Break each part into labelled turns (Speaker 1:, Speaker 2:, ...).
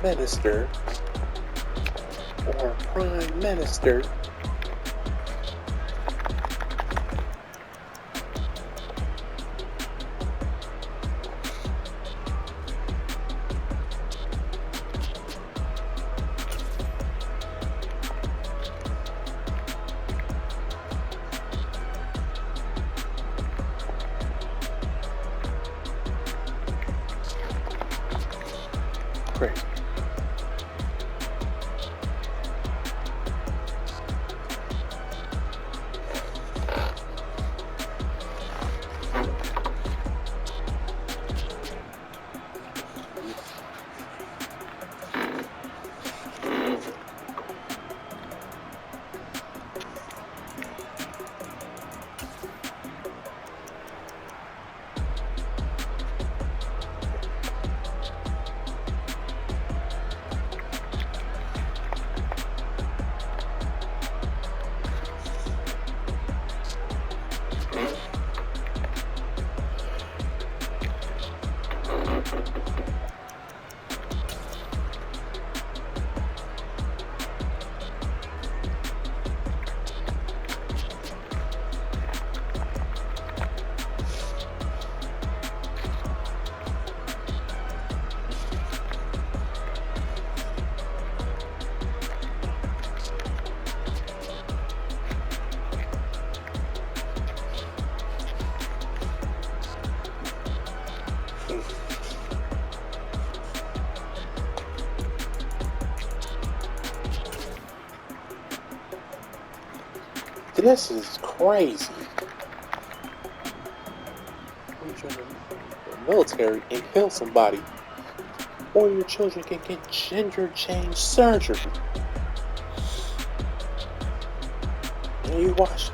Speaker 1: minister or prime minister great. This is crazy. You join the military and kill somebody, or your children can get gender change surgery. And you watch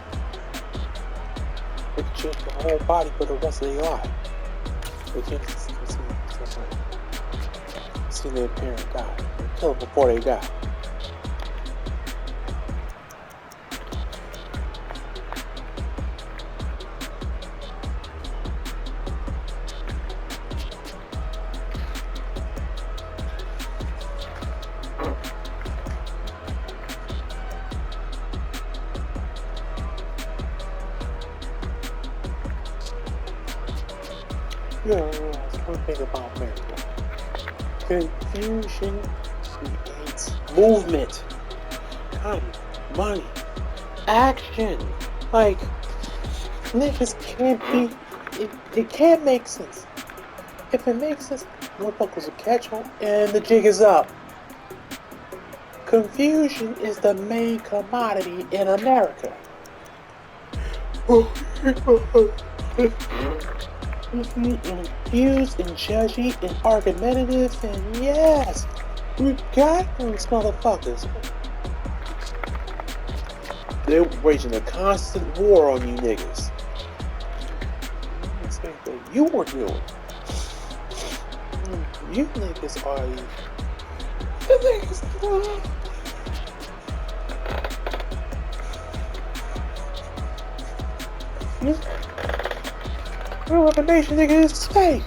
Speaker 1: the children's whole body for the rest of their life. They can't see their parent die. They kill them before they die. That's one thing about America. Confusion creates movement, time, money, action. Like, niggas can't be, it can't make sense. If it makes sense, motherfuckers will catch on and the jig is up. Confusion is the main commodity in America. Confused and judgy and argumentative, and yes, we got these motherfuckers. They're waging a constant war on you niggas. Same thing you were doing. You niggas are the niggas. Real Weapon Nation, nigga, is fake.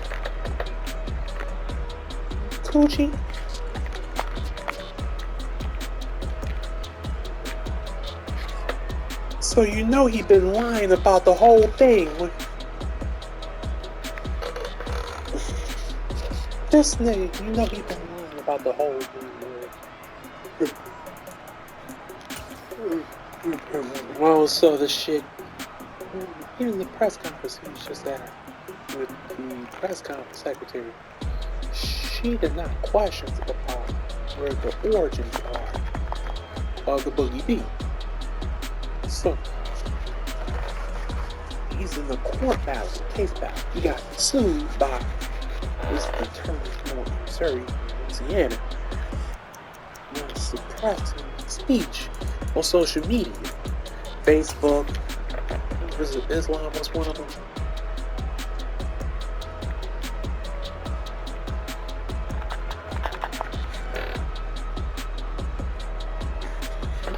Speaker 1: Coochie. So you know he been lying about the whole thing. This nigga, you know he been lying about the whole thing. Well, so the shit. Even the press conference he was just at with the press conference secretary, she did not question about where the origins are of the Boogie B. So he's in the court battle, case battle. He got sued by this attorney in Missouri, Louisiana, for suppressing speech on social media, Facebook. Islam was one of them.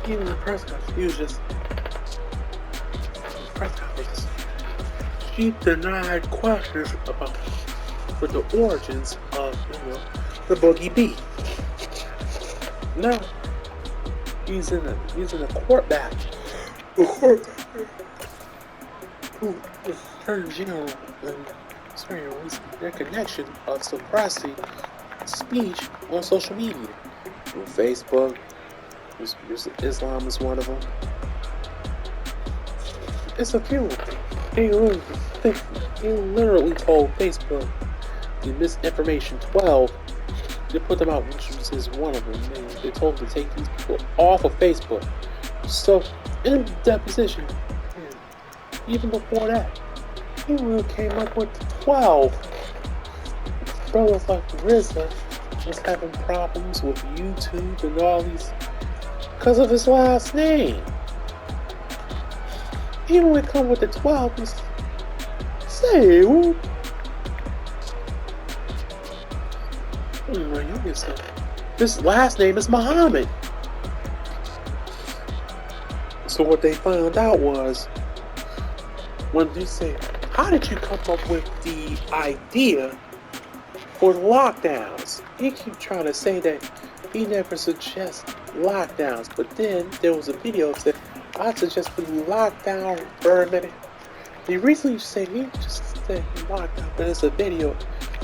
Speaker 1: Even the press conference, he was just press conference. She denied questions about the origins of, the Boogie B. Now he's in a court battle. Attorney General and their connection of suppressing speech on social media. On Facebook, Islam is one of them. It's a few. They literally told Facebook the misinformation 12. They put them out, which is one of them. They told them to take these people off of Facebook. So, in deposition, even before that, he really came up with 12. Brothers like RZA was having problems with YouTube and all these because of his last name. Even when it comes with the 12, he's say, whoop. My youngest son. His last name is Muhammad. So what they found out was, when they say, how did you come up with the idea for lockdowns? He keep trying to say that he never suggests lockdowns, but then there was a video that said, I suggest we lockdown for a minute. He recently said he just said lockdown, but it's a video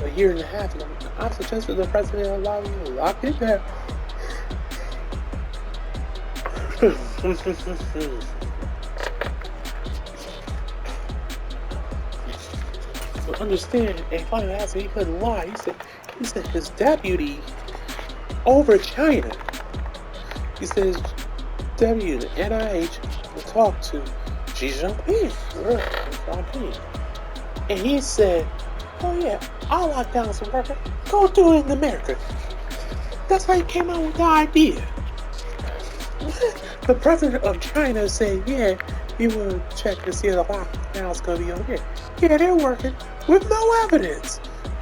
Speaker 1: a year and a half ago. I suggested the president allow you to lock it down. But understand, and finally asked him, he couldn't lie. He said his deputy over China. He said his deputy in the NIH will talk to Xi Jinping. And he said, oh yeah, I'll lock down some workers. Go do it in America. That's how he came out with the idea. The president of China said, yeah, he will check to see if the lockdown's gonna be okay. Yeah, they're working with no evidence,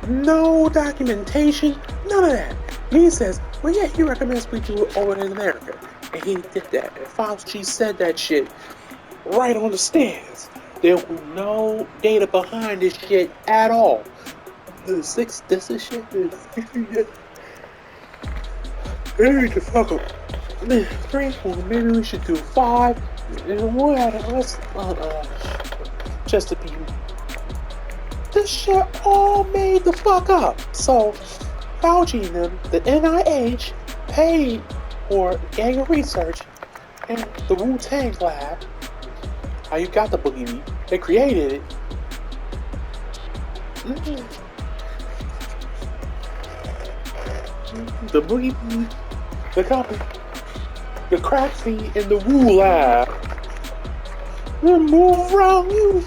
Speaker 1: no documentation, none of that. He says, well yeah, he recommends we do it over in America. And he did that. And Fauci said that shit right on the stands. There was no data behind this shit at all. This is shit is maybe to fuck up. 3, 4, maybe we should do 5 and what? Let's just to be. This shit all made the fuck up. So Fauci and them, the NIH, paid for gang of research and the Wu-Tang lab. How you got the boogie beat? They created it. The boogie beat, the company, the crack feed, and the Wu lab. We'll move around you.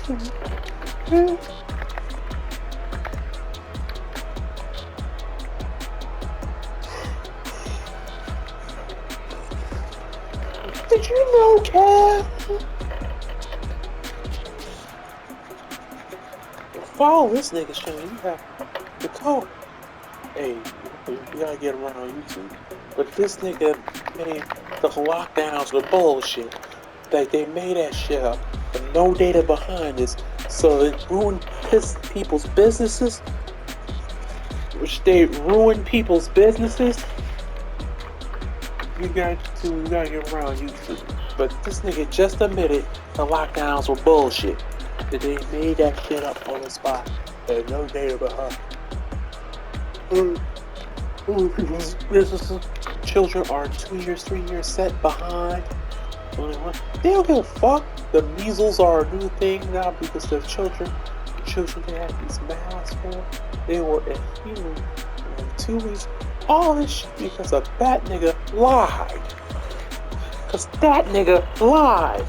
Speaker 1: Did you know, Kev? Follow this nigga's channel. You have the code. Hey, you gotta get around YouTube. But this nigga made the lockdowns with bullshit. Like they made that shit up with no data behind this, so it ruined people's businesses. Which they ruined people's businesses. You gotta get around YouTube. But this nigga just admitted the lockdowns were bullshit. That they made that shit up on the spot. There's no data behind. People's businesses, children are 2 years, 3 years set behind. They don't give a fuck. The measles are a new thing now because the children they have these masks for. They were in 2 weeks. All this shit because of that nigga lied. Because that nigga lied.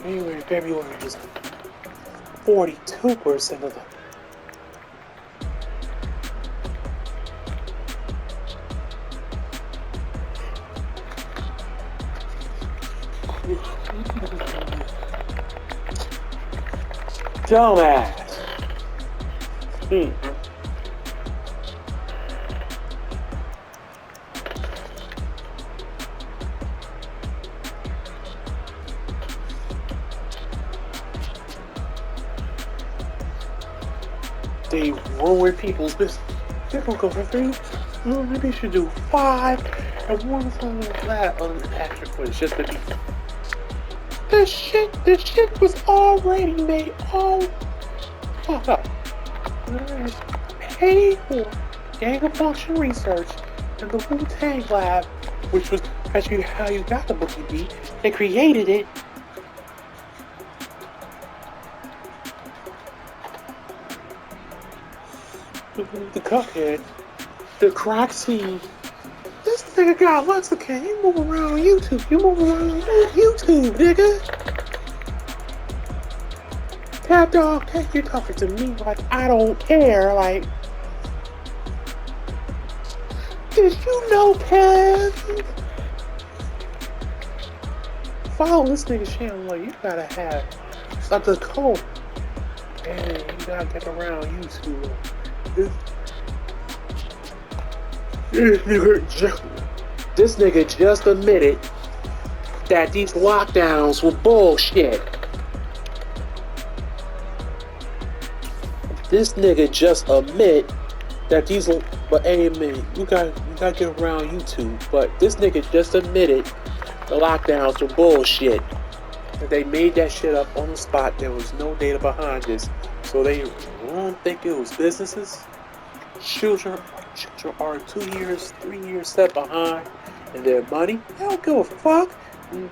Speaker 1: January and February is 42% of them. Dumbass. They ruin people's business. They're gonna go for 3. Maybe you should do 5 and one on that on the extra footage just to be. This shit was already made all fucked up. Paid for gang of function research in the Wu-Tang lab, which was actually how you got the Boogie Beat. They created it. The Cuphead, the crack scene. This nigga got Lexicon. You move around on YouTube. You move around on YouTube, nigga. Cat dog, you're talking to me like I don't care. Like, did you know, Kev? Follow this nigga's channel. Like, you gotta have something cool. And you gotta get around YouTube. This nigga just admitted that these lockdowns were bullshit. This nigga just admit that these, but hey man, you gotta get around YouTube. But this nigga just admitted the lockdowns were bullshit. They made that shit up on the spot. There was no data behind this, so they don't think it was businesses. Children are 2 years, 3 years set behind in their money. They don't give a fuck. The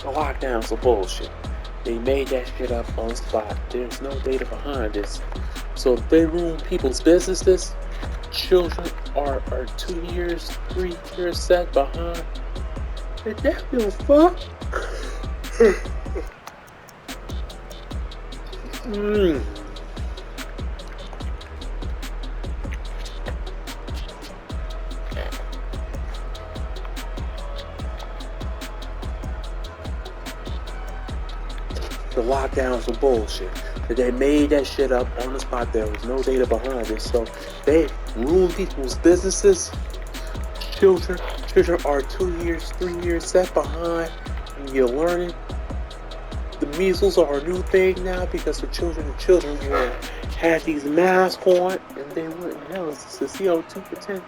Speaker 1: lockdowns are bullshit. They made that shit up on the spot. There's no data behind this. So if they ruin people's businesses, children are 2 years, 3 years set behind. They don't give a fuck. The lockdowns were bullshit. They made that shit up on the spot. There was no data behind it. So they ruined people's businesses. Children are 2 years, 3 years set behind. And you're learning. The measles are a new thing now because the children had these masks on and they wouldn't know it's the CO2 content